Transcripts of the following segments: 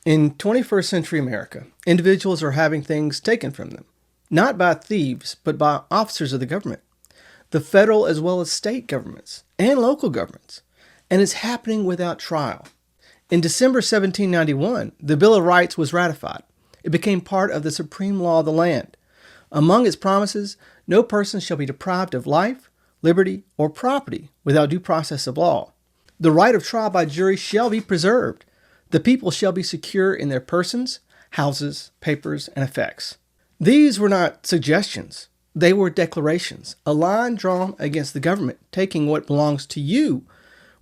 In 21st century America, individuals are having things taken from them, not by thieves, but by officers of the government, the federal as well as state governments and local governments, and it's happening without trial. In December 1791, the Bill of Rights was ratified. It became part of the supreme law of the land. Among its promises, no person shall be deprived of life, liberty, or property without due process of law. The right of trial by jury shall be preserved. The people shall be secure in their persons, houses, papers, and effects. These were not suggestions. They were declarations, a line drawn against the government taking what belongs to you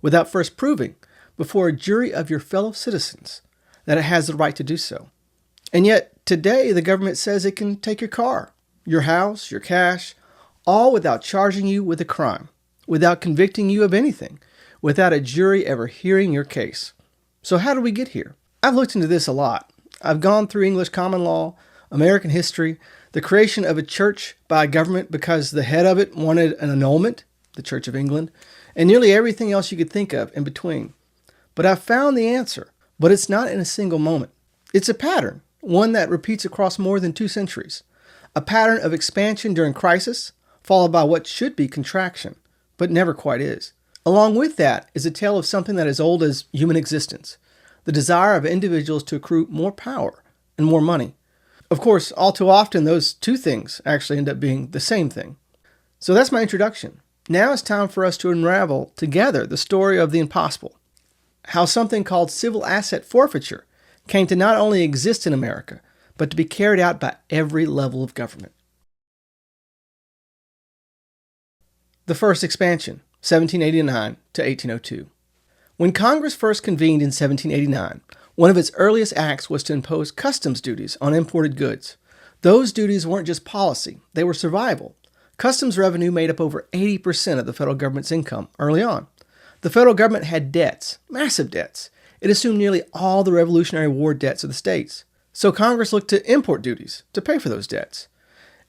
without first proving before a jury of your fellow citizens that it has the right to do so. And yet, today, the government says it can take your car, your house, your cash, all without charging you with a crime, without convicting you of anything, without a jury ever hearing your case. So how did we get here? I've looked into this a lot. I've gone through English common law, American history, the creation of a church by a government because the head of it wanted an annulment, the Church of England, and nearly everything else you could think of in between. But I've found the answer, but it's not in a single moment. It's a pattern, one that repeats across more than 2 centuries. A pattern of expansion during crisis, followed by what should be contraction, but never quite is. Along with that is a tale of something that is old as human existence, the desire of individuals to accrue more power and more money. Of course, all too often those two things actually end up being the same thing. So that's my introduction. Now it's time for us to unravel together the story of the impossible. How something called civil asset forfeiture came to not only exist in America, but to be carried out by every level of government. The first expansion, 1789 to 1802. When Congress first convened in 1789, one of its earliest acts was to impose customs duties on imported goods. Those duties weren't just policy, they were survival. Customs revenue made up over 80% of the federal government's income early on. The federal government had debts, massive debts. It assumed nearly all the Revolutionary War debts of the states. So Congress looked to import duties to pay for those debts.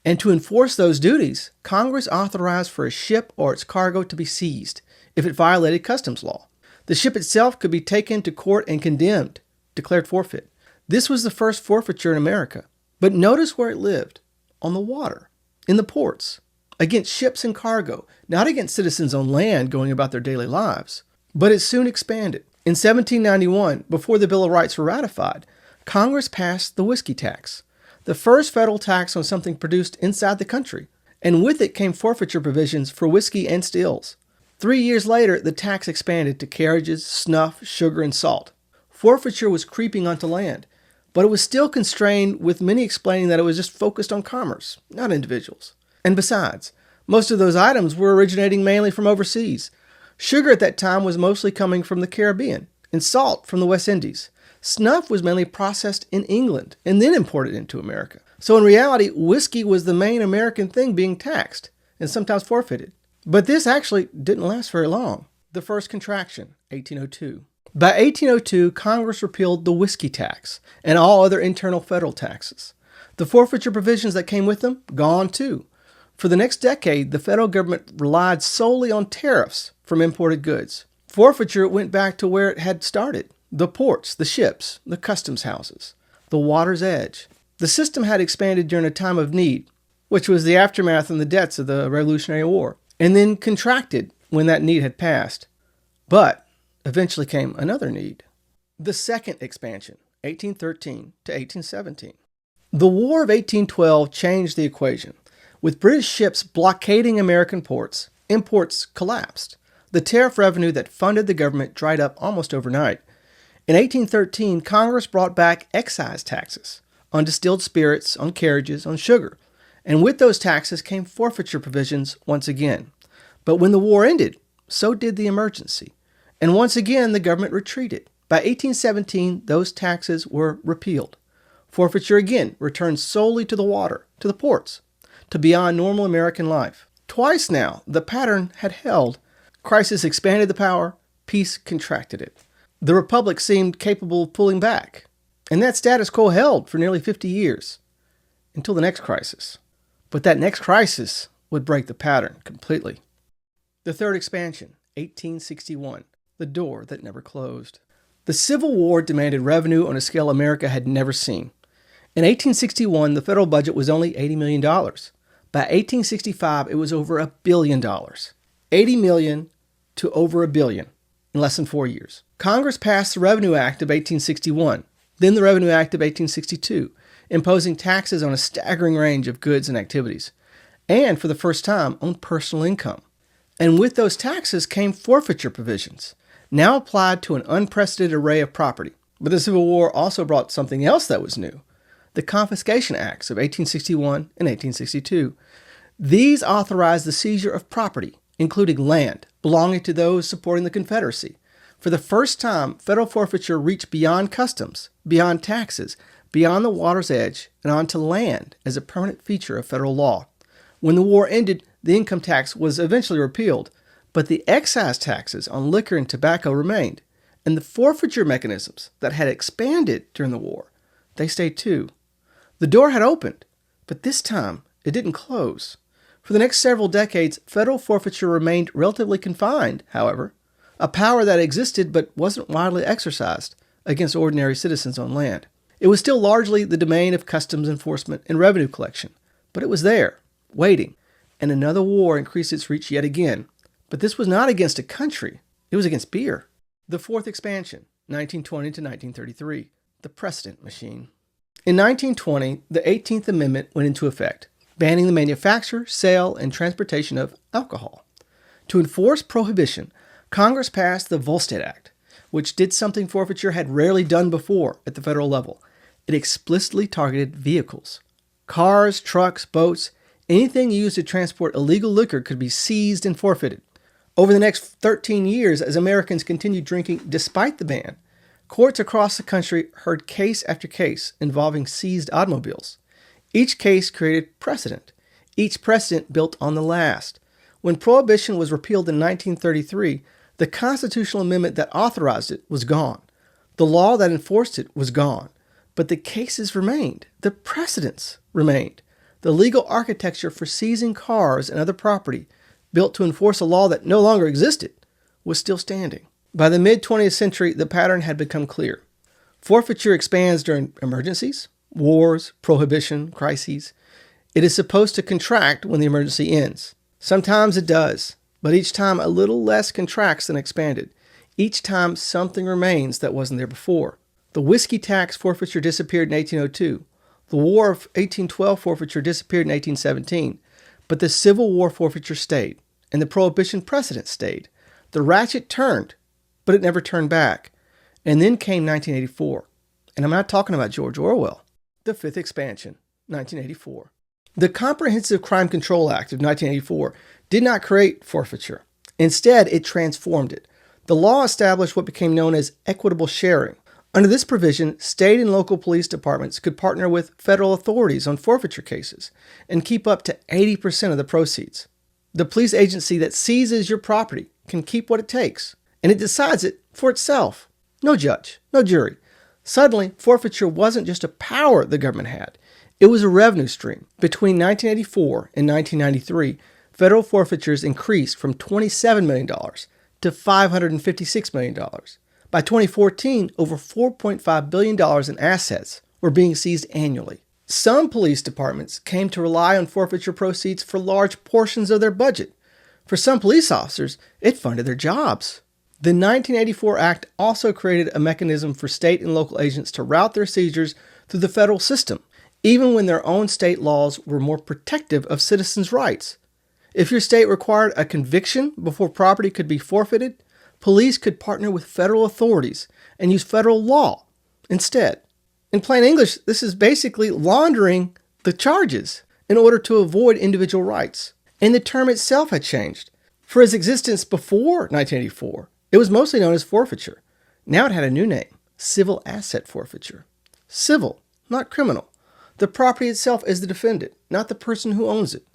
And to enforce those duties, Congress authorized for a ship or its cargo to be seized if it violated customs law. The ship itself could be taken to court and condemned, declared forfeit. This was the first forfeiture in America. But notice where it lived, on the water, in the ports, against ships and cargo, not against citizens on land going about their daily lives. But it soon expanded. In 1791, before the Bill of Rights were ratified, Congress passed the whiskey tax, the first federal tax on something produced inside the country, and with it came forfeiture provisions for whiskey and stills. 3 years later, the tax expanded to carriages, snuff, sugar, and salt. Forfeiture was creeping onto land, but it was still constrained, with many explaining that it was just focused on commerce, not individuals. And besides, most of those items were originating mainly from overseas. Sugar at that time was mostly coming from the Caribbean, and salt from the West Indies. Snuff was mainly processed in England and then imported into America. So in reality, whiskey was the main American thing being taxed and sometimes forfeited. But this actually didn't last very long. The first contraction, 1802. By 1802, Congress repealed the whiskey tax and all other internal federal taxes. The forfeiture provisions that came with them, gone too. For the next decade, the federal government relied solely on tariffs from imported goods. Forfeiture went back to where it had started. The ports, the ships, the customs houses, the water's edge. The system had expanded during a time of need, which was the aftermath and the debts of the Revolutionary War, and then contracted when that need had passed. But eventually came another need. The second expansion, 1813 to 1817. The War of 1812 changed the equation. With British ships blockading American ports, imports collapsed. The tariff revenue that funded the government dried up almost overnight. In 1813, Congress brought back excise taxes on distilled spirits, on carriages, on sugar. And with those taxes came forfeiture provisions once again. But when the war ended, so did the emergency. And once again, the government retreated. By 1817, those taxes were repealed. Forfeiture again returned solely to the water, to the ports, to beyond normal American life. Twice now, the pattern had held. Crisis expanded the power, peace contracted it. The Republic seemed capable of pulling back, and that status quo held for nearly 50 years, until the next crisis. But that next crisis would break the pattern completely. The third expansion, 1861, the door that never closed. The Civil War demanded revenue on a scale America had never seen. In 1861, the federal budget was only $80 million. By 1865, it was over $1 billion. $80 million to over $1 billion in less than 4 years. Congress passed the Revenue Act of 1861, then the Revenue Act of 1862, imposing taxes on a staggering range of goods and activities, and for the first time on personal income. And with those taxes came forfeiture provisions, now applied to an unprecedented array of property. But the Civil War also brought something else that was new: the Confiscation Acts of 1861 and 1862. These authorized the seizure of property, including land belonging to those supporting the Confederacy. For the first time, federal forfeiture reached beyond customs, beyond taxes, beyond the water's edge, and onto land as a permanent feature of federal law. When the war ended, the income tax was eventually repealed, but the excise taxes on liquor and tobacco remained, and the forfeiture mechanisms that had expanded during the war, they stayed too. The door had opened, but this time it didn't close. For the next several decades, federal forfeiture remained relatively confined, however, a power that existed but wasn't widely exercised against ordinary citizens on land. It was still largely the domain of customs enforcement and revenue collection, but it was there, waiting, and another war increased its reach yet again. But this was not against a country, it was against beer. The Fourth Expansion, 1920 to 1933, the precedent machine. In 1920, the 18th Amendment went into effect, banning the manufacture, sale, and transportation of alcohol. To enforce prohibition, Congress passed the Volstead Act, which did something forfeiture had rarely done before at the federal level. It explicitly targeted vehicles. Cars, trucks, boats, anything used to transport illegal liquor could be seized and forfeited. Over the next 13 years, as Americans continued drinking despite the ban, courts across the country heard case after case involving seized automobiles. Each case created precedent. Each precedent built on the last. When Prohibition was repealed in 1933, the constitutional amendment that authorized it was gone. The law that enforced it was gone. But the cases remained. The precedents remained. The legal architecture for seizing cars and other property, built to enforce a law that no longer existed, was still standing. By the mid-20th century, the pattern had become clear. Forfeiture expands during emergencies, wars, prohibition, crises. It is supposed to contract when the emergency ends. Sometimes it does, but each time a little less contracts than expanded. Each time something remains that wasn't there before. The whiskey tax forfeiture disappeared in 1802. The War of 1812 forfeiture disappeared in 1817. But the Civil War forfeiture stayed, and the Prohibition precedent stayed. The ratchet turned, but it never turned back. And then came 1984. And I'm not talking about George Orwell. The Fifth Expansion, 1984. The Comprehensive Crime Control Act of 1984 did not create forfeiture. Instead, it transformed it. The law established what became known as equitable sharing. Under this provision, state and local police departments could partner with federal authorities on forfeiture cases and keep up to 80% of the proceeds. The police agency that seizes your property can keep what it takes, and it decides it for itself. No judge, no jury. Suddenly, forfeiture wasn't just a power the government had. It was a revenue stream. Between 1984 and 1993, federal forfeitures increased from $27 million to $556 million. By 2014, over $4.5 billion in assets were being seized annually. Some police departments came to rely on forfeiture proceeds for large portions of their budget. For some police officers, it funded their jobs. The 1984 Act also created a mechanism for state and local agents to route their seizures through the federal system, even when their own state laws were more protective of citizens' rights. If your state required a conviction before property could be forfeited, police could partner with federal authorities and use federal law instead. In plain English, this is basically laundering the charges in order to avoid individual rights. And the term itself had changed. For its existence before 1984, it was mostly known as forfeiture. Now it had a new name, civil asset forfeiture. Civil, not criminal. The property itself is the defendant, not the person who owns it.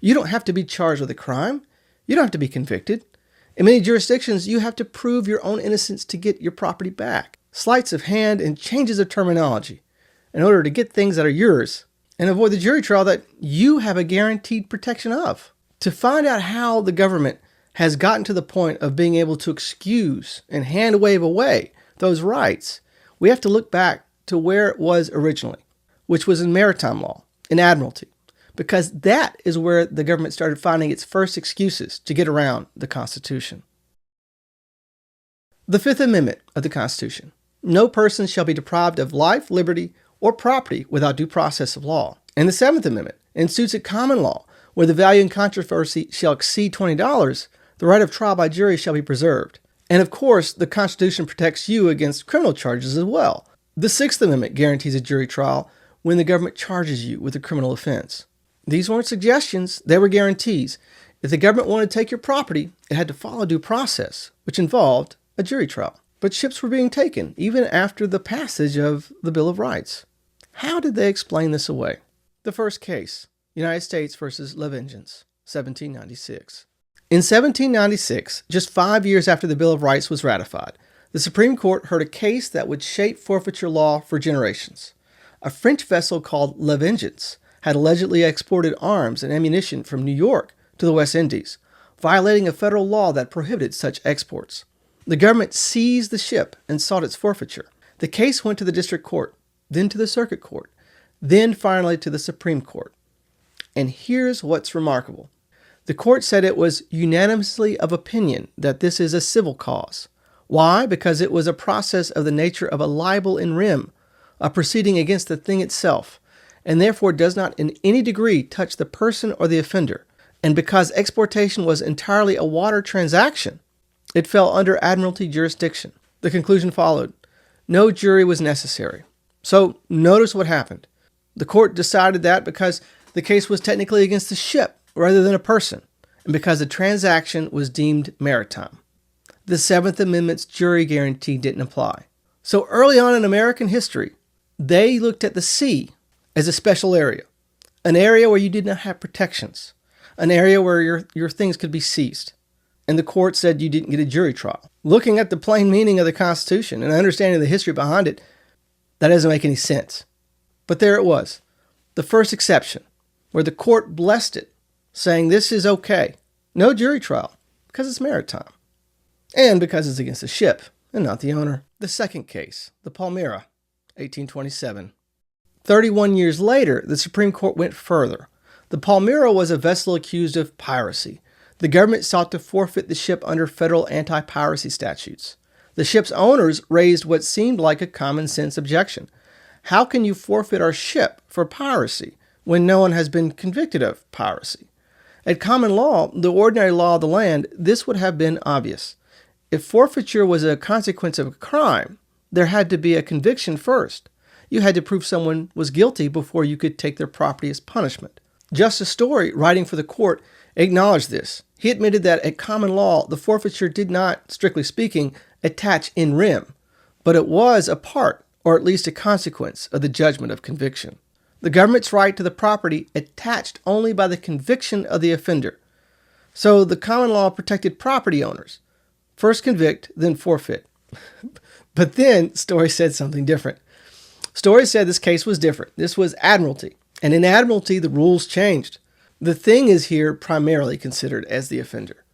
You don't have to be charged with a crime. You don't have to be convicted. In many jurisdictions, you have to prove your own innocence to get your property back. Sleights of hand and changes of terminology in order to get things that are yours and avoid the jury trial that you have a guaranteed protection of. To find out how the government has gotten to the point of being able to excuse and hand wave away those rights, we have to look back to where it was originally, which was in maritime law, in admiralty, because that is where the government started finding its first excuses to get around the Constitution. The Fifth Amendment of the Constitution. No person shall be deprived of life, liberty, or property without due process of law. And the Seventh Amendment. In suits at common law, where the value in controversy shall exceed $20, the right of trial by jury shall be preserved. And of course, the Constitution protects you against criminal charges as well. The Sixth Amendment guarantees a jury trial when the government charges you with a criminal offense. These weren't suggestions, they were guarantees. If the government wanted to take your property, it had to follow due process, which involved a jury trial. But ships were being taken, even after the passage of the Bill of Rights. How did they explain this away? The first case, United States versus La Vengeance, 1796. In 1796, just 5 years after the Bill of Rights was ratified, the Supreme Court heard a case that would shape forfeiture law for generations. A French vessel called La Vengeance had allegedly exported arms and ammunition from New York to the West Indies, violating a federal law that prohibited such exports. The government seized the ship and sought its forfeiture. The case went to the district court, then to the circuit court, then finally to the Supreme Court. And here's what's remarkable. The court said it was unanimously of opinion that this is a civil cause. Why? Because it was a process of the nature of a libel in rem, a proceeding against the thing itself, and therefore does not in any degree touch the person or the offender. And because exportation was entirely a water transaction, it fell under admiralty jurisdiction. The conclusion followed. No jury was necessary. So notice what happened. The court decided that because the case was technically against the ship rather than a person, and because the transaction was deemed maritime. The Seventh Amendment's jury guarantee didn't apply. So early on in American history, they looked at the sea as a special area, an area where you did not have protections, an area where your things could be seized. And the court said you didn't get a jury trial. Looking at the plain meaning of the Constitution and understanding the history behind it, that doesn't make any sense. But there it was, the first exception, where the court blessed it, saying this is okay, no jury trial, because it's maritime, and because it's against the ship and not the owner. The second case, the Palmyra, 1827. 31 years later, the Supreme Court went further. The Palmyra was a vessel accused of piracy. The government sought to forfeit the ship under federal anti-piracy statutes. The ship's owners raised what seemed like a common sense objection. How can you forfeit our ship for piracy when no one has been convicted of piracy? At common law, the ordinary law of the land, this would have been obvious. If forfeiture was a consequence of a crime, there had to be a conviction first. You had to prove someone was guilty before you could take their property as punishment. Justice Story, writing for the court, acknowledged this. He admitted that at common law, the forfeiture did not, strictly speaking, attach in rem, but it was a part, or at least a consequence, of the judgment of conviction. The government's right to the property attached only by the conviction of the offender. So the common law protected property owners. First convict, then forfeit. But then Story said something different. Story said this case was different. This was admiralty. And in admiralty, the rules changed. The thing is here primarily considered as the offender.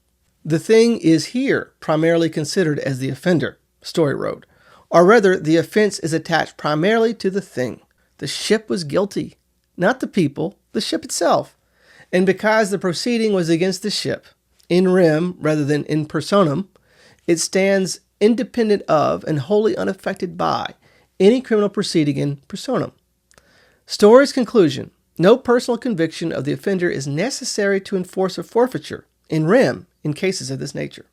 The thing is here primarily considered as the offender, Story wrote. Or rather, the offense is attached primarily to the thing. The ship was guilty, not the people, the ship itself. And because the proceeding was against the ship, in rem rather than in personam, it stands independent of and wholly unaffected by any criminal proceeding in personam. Story's conclusion, no personal conviction of the offender is necessary to enforce a forfeiture in rem in cases of this nature.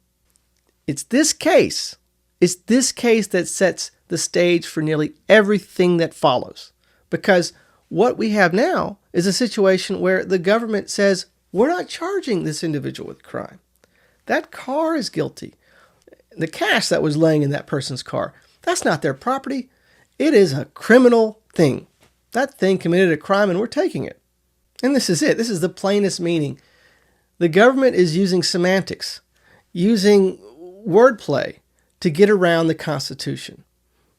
It's this case that sets the stage for nearly everything that follows. Because what we have now is a situation where the government says, we're not charging this individual with crime. That car is guilty. The cash that was laying in that person's car, that's not their property. It is a criminal thing. That thing committed a crime and we're taking it. And this is it. This is the plainest meaning. The government is using semantics, using wordplay to get around the Constitution.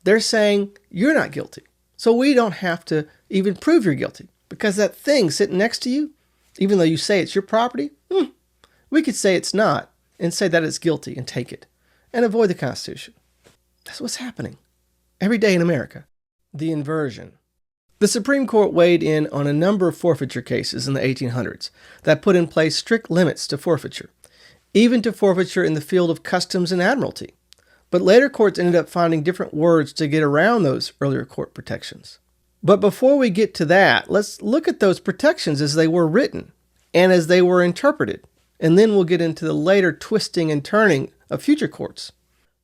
They're saying, you're not guilty. So we don't have to even prove you're guilty. Because that thing sitting next to you, even though you say it's your property, we could say it's not and say that it's guilty and take it and avoid the Constitution. That's what's happening every day in America. The inversion. The Supreme Court weighed in on a number of forfeiture cases in the 1800s that put in place strict limits to forfeiture, even to forfeiture in the field of customs and admiralty. But later courts ended up finding different words to get around those earlier court protections. But before we get to that, let's look at those protections as they were written and as they were interpreted, and then we'll get into the later twisting and turning of future courts.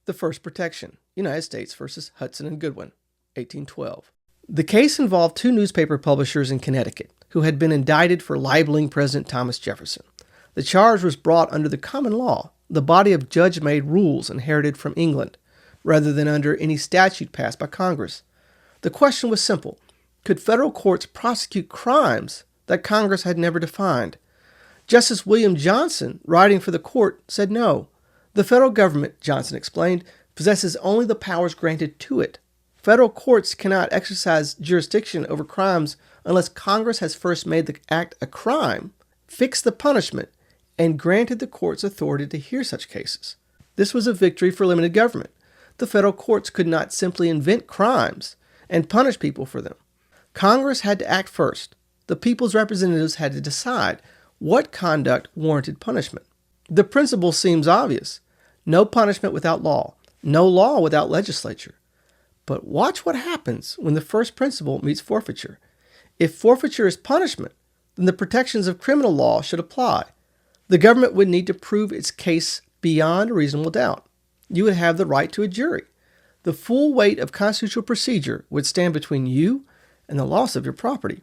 The first protection, United States versus Hudson and Goodwin, 1812. The case involved two newspaper publishers in Connecticut who had been indicted for libeling President Thomas Jefferson. The charge was brought under the common law, the body of judge-made rules inherited from England, rather than under any statute passed by Congress. The question was simple. Could federal courts prosecute crimes that Congress had never defined? Justice William Johnson, writing for the court, said no. The federal government, Johnson explained, possesses only the powers granted to it. Federal courts cannot exercise jurisdiction over crimes unless Congress has first made the act a crime, fixed the punishment, and granted the courts authority to hear such cases. This was a victory for limited government. The federal courts could not simply invent crimes and punish people for them. Congress had to act first. The people's representatives had to decide what conduct warranted punishment. The principle seems obvious. No punishment without law. No law without legislature. But watch what happens when the first principle meets forfeiture. If forfeiture is punishment, then the protections of criminal law should apply. The government would need to prove its case beyond a reasonable doubt. You would have the right to a jury. The full weight of constitutional procedure would stand between you and the loss of your property.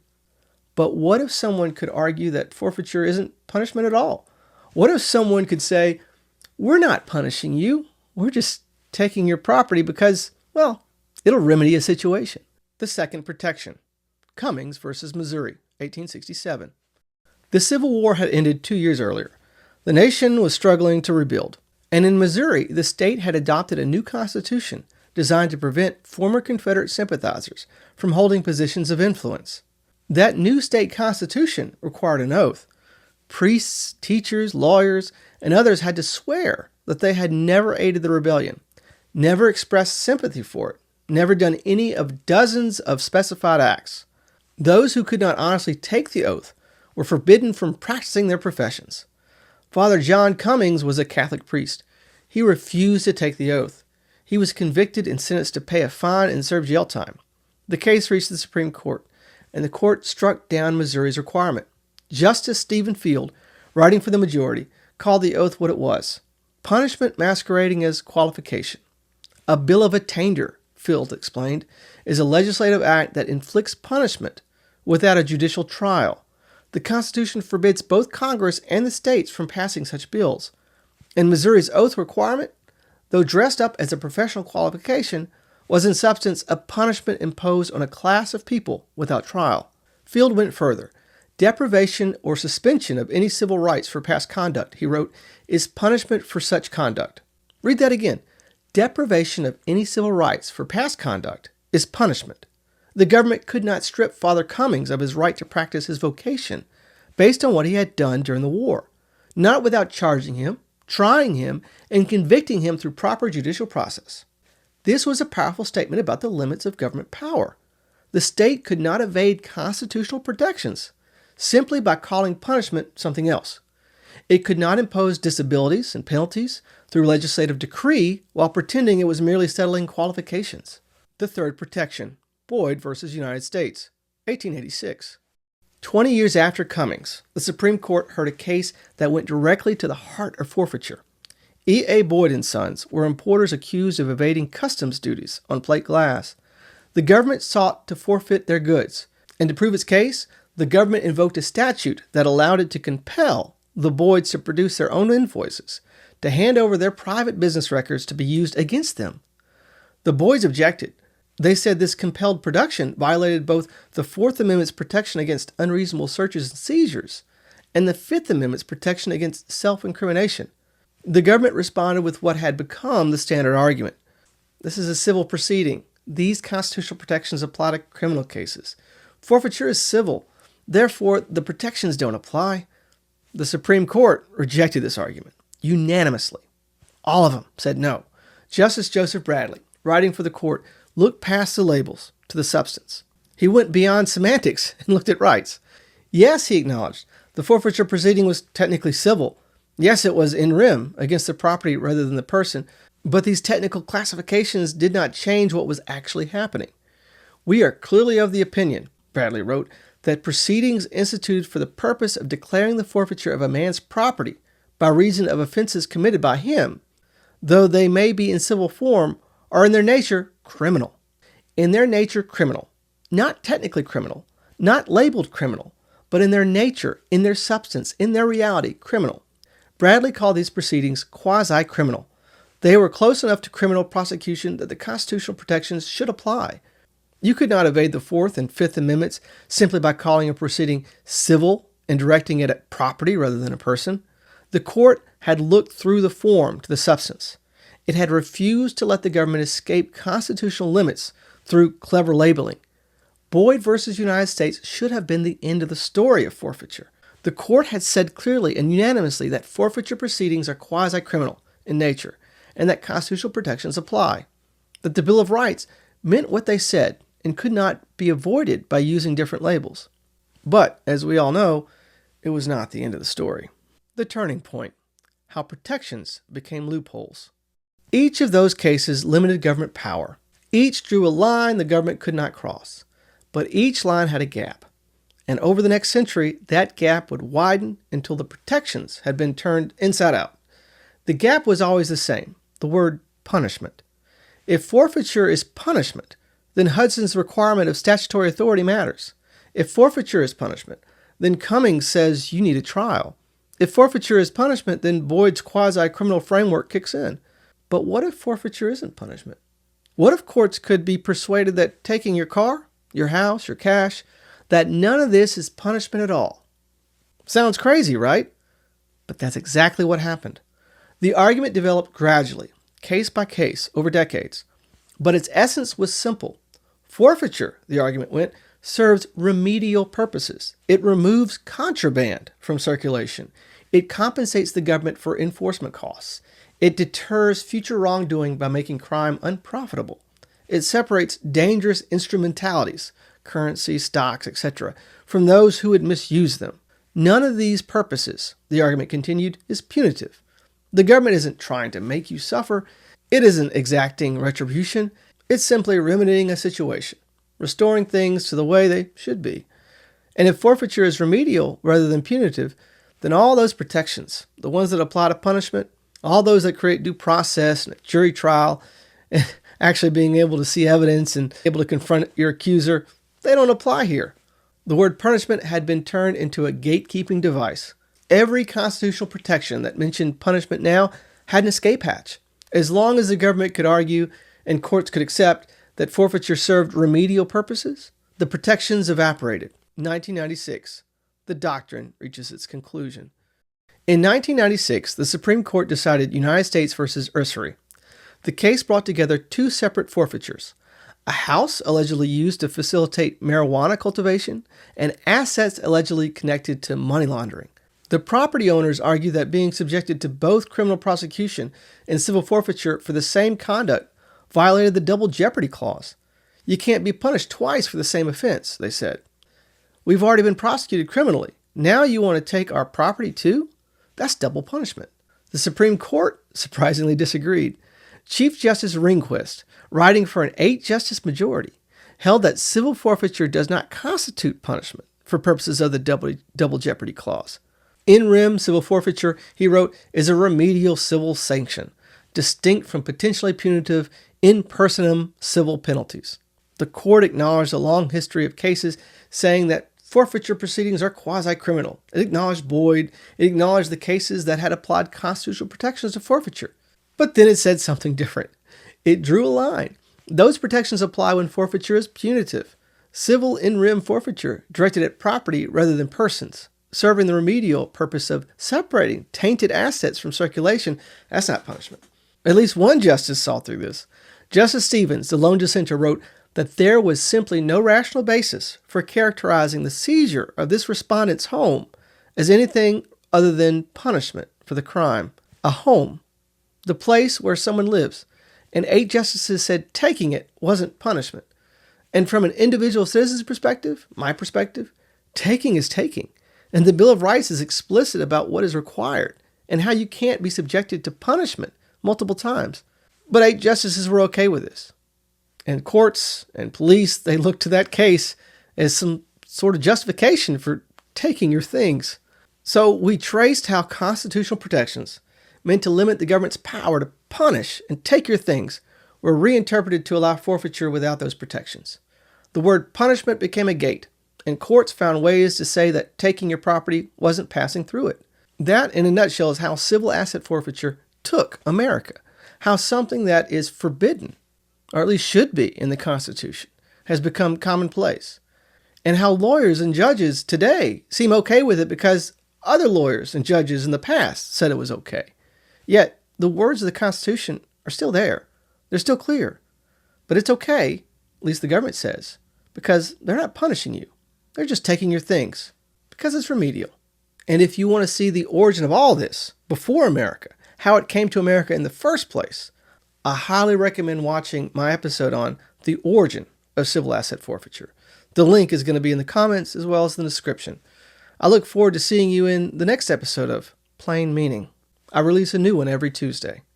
But what if someone could argue that forfeiture isn't punishment at all? What if someone could say, we're not punishing you, we're just taking your property because, well, it'll remedy a situation. The second protection, Cummings versus Missouri, 1867. The Civil War had ended 2 years earlier. The nation was struggling to rebuild. And in Missouri, the state had adopted a new constitution designed to prevent former Confederate sympathizers from holding positions of influence. That new state constitution required an oath. Priests, teachers, lawyers, and others had to swear that they had never aided the rebellion, never expressed sympathy for it, never done any of dozens of specified acts. Those who could not honestly take the oath were forbidden from practicing their professions. Father John Cummings was a Catholic priest. He refused to take the oath. He was convicted and sentenced to pay a fine and serve jail time. The case reached the Supreme Court, and the court struck down Missouri's requirement. Justice Stephen Field, writing for the majority, called the oath what it was: punishment masquerading as qualification. A bill of attainder, Field explained, is a legislative act that inflicts punishment without a judicial trial. The Constitution forbids both Congress and the states from passing such bills. And Missouri's oath requirement, though dressed up as a professional qualification, was in substance a punishment imposed on a class of people without trial. Field went further. Deprivation or suspension of any civil rights for past conduct, he wrote, is punishment for such conduct. Read that again. Deprivation of any civil rights for past conduct is punishment. The government could not strip Father Cummings of his right to practice his vocation based on what he had done during the war, not without charging him, trying him, and convicting him through proper judicial process. This was a powerful statement about the limits of government power. The state could not evade constitutional protections simply by calling punishment something else. It could not impose disabilities and penalties through legislative decree while pretending it was merely settling qualifications. The third protection, Boyd versus United States, 1886. 20 years after Cummings, the Supreme Court heard a case that went directly to the heart of forfeiture. E.A. Boyd and Sons were importers accused of evading customs duties on plate glass. The government sought to forfeit their goods, and to prove its case, the government invoked a statute that allowed it to compel the Boyds to produce their own invoices, to hand over their private business records to be used against them. The Boyds objected. They said this compelled production violated both the Fourth Amendment's protection against unreasonable searches and seizures and the Fifth Amendment's protection against self-incrimination. The government responded with what had become the standard argument. This is a civil proceeding. These constitutional protections apply to criminal cases. Forfeiture is civil. Therefore, the protections don't apply. The Supreme Court rejected this argument unanimously. All of them said no. Justice Joseph Bradley, writing for the court, looked past the labels to the substance. He went beyond semantics and looked at rights. Yes, he acknowledged, the forfeiture proceeding was technically civil. Yes, it was in rem, against the property rather than the person, but these technical classifications did not change what was actually happening. We are clearly of the opinion, Bradley wrote, that proceedings instituted for the purpose of declaring the forfeiture of a man's property by reason of offenses committed by him, though they may be in civil form, are in their nature criminal. In their nature criminal. Not technically criminal, not labeled criminal, but in their nature, in their substance, in their reality, criminal. Bradley called these proceedings quasi-criminal. They were close enough to criminal prosecution that the constitutional protections should apply. You could not evade the Fourth and Fifth Amendments simply by calling a proceeding civil and directing it at property rather than a person. The court had looked through the form to the substance. It had refused to let the government escape constitutional limits through clever labeling. Boyd versus United States should have been the end of the story of forfeiture. The court had said clearly and unanimously that forfeiture proceedings are quasi-criminal in nature and that constitutional protections apply. That the Bill of Rights meant what they said and could not be avoided by using different labels. But, as we all know, it was not the end of the story. The turning point. How protections became loopholes. Each of those cases limited government power. Each drew a line the government could not cross. But each line had a gap. And over the next century, that gap would widen until the protections had been turned inside out. The gap was always the same, the word punishment. If forfeiture is punishment, then Hudson's requirement of statutory authority matters. If forfeiture is punishment, then Cummings says you need a trial. If forfeiture is punishment, then Boyd's quasi-criminal framework kicks in. But what if forfeiture isn't punishment? What if courts could be persuaded that taking your car, your house, your cash, that none of this is punishment at all? Sounds crazy, right? But that's exactly what happened. The argument developed gradually, case by case, over decades. But its essence was simple. Forfeiture, the argument went, serves remedial purposes. It removes contraband from circulation. It compensates the government for enforcement costs. It deters future wrongdoing by making crime unprofitable. It separates dangerous instrumentalities, currency, stocks, etc., from those who would misuse them. None of these purposes, the argument continued, is punitive. The government isn't trying to make you suffer. It isn't exacting retribution. It's simply remedying a situation, restoring things to the way they should be. And if forfeiture is remedial rather than punitive, then all those protections, the ones that apply to punishment, all those that create due process and a jury trial, and actually being able to see evidence and able to confront your accuser, they don't apply here. The word punishment had been turned into a gatekeeping device. Every constitutional protection that mentioned punishment now had an escape hatch. As long as the government could argue and courts could accept that forfeiture served remedial purposes, the protections evaporated. 1996, the doctrine reaches its conclusion. In 1996, the Supreme Court decided United States versus Usury. The case brought together two separate forfeitures: a house allegedly used to facilitate marijuana cultivation and assets allegedly connected to money laundering. The property owners argue that being subjected to both criminal prosecution and civil forfeiture for the same conduct violated the double jeopardy clause. You can't be punished twice for the same offense, they said. We've already been prosecuted criminally. Now you want to take our property too? That's double punishment. The Supreme Court surprisingly disagreed. Chief Justice Rehnquist, writing for an 8-justice majority, held that civil forfeiture does not constitute punishment for purposes of the double jeopardy clause. In rem, civil forfeiture, he wrote, is a remedial civil sanction, distinct from potentially punitive in personam civil penalties. The court acknowledged a long history of cases saying that forfeiture proceedings are quasi-criminal. It acknowledged Boyd. It acknowledged the cases that had applied constitutional protections to forfeiture. But then it said something different. It drew a line. Those protections apply when forfeiture is punitive. Civil in rem forfeiture, directed at property rather than persons, serving the remedial purpose of separating tainted assets from circulation, that's not punishment. At least one justice saw through this. Justice Stevens, the lone dissenter, wrote that there was simply no rational basis for characterizing the seizure of this respondent's home as anything other than punishment for the crime. A home, the place where someone lives, and 8 justices said taking it wasn't punishment. And from an individual citizen's perspective, my perspective, taking is taking. And the Bill of Rights is explicit about what is required and how you can't be subjected to punishment multiple times. But 8 justices were okay with this. And courts and police, they looked to that case as some sort of justification for taking your things. So we traced how constitutional protections meant to limit the government's power to punish and take your things were reinterpreted to allow forfeiture without those protections. The word punishment became a gate, and courts found ways to say that taking your property wasn't passing through it. That, in a nutshell, is how civil asset forfeiture took America. How something that is forbidden, or at least should be in the Constitution, has become commonplace. And how lawyers and judges today seem okay with it because other lawyers and judges in the past said it was okay. Yet, the words of the Constitution are still there. They're still clear. But it's okay, at least the government says, because they're not punishing you. They're just taking your things, because it's remedial. And if you want to see the origin of all this, before America, how it came to America in the first place, I highly recommend watching my episode on the origin of civil asset forfeiture. The link is going to be in the comments as well as the description. I look forward to seeing you in the next episode of Plain Meaning. I release a new one every Tuesday.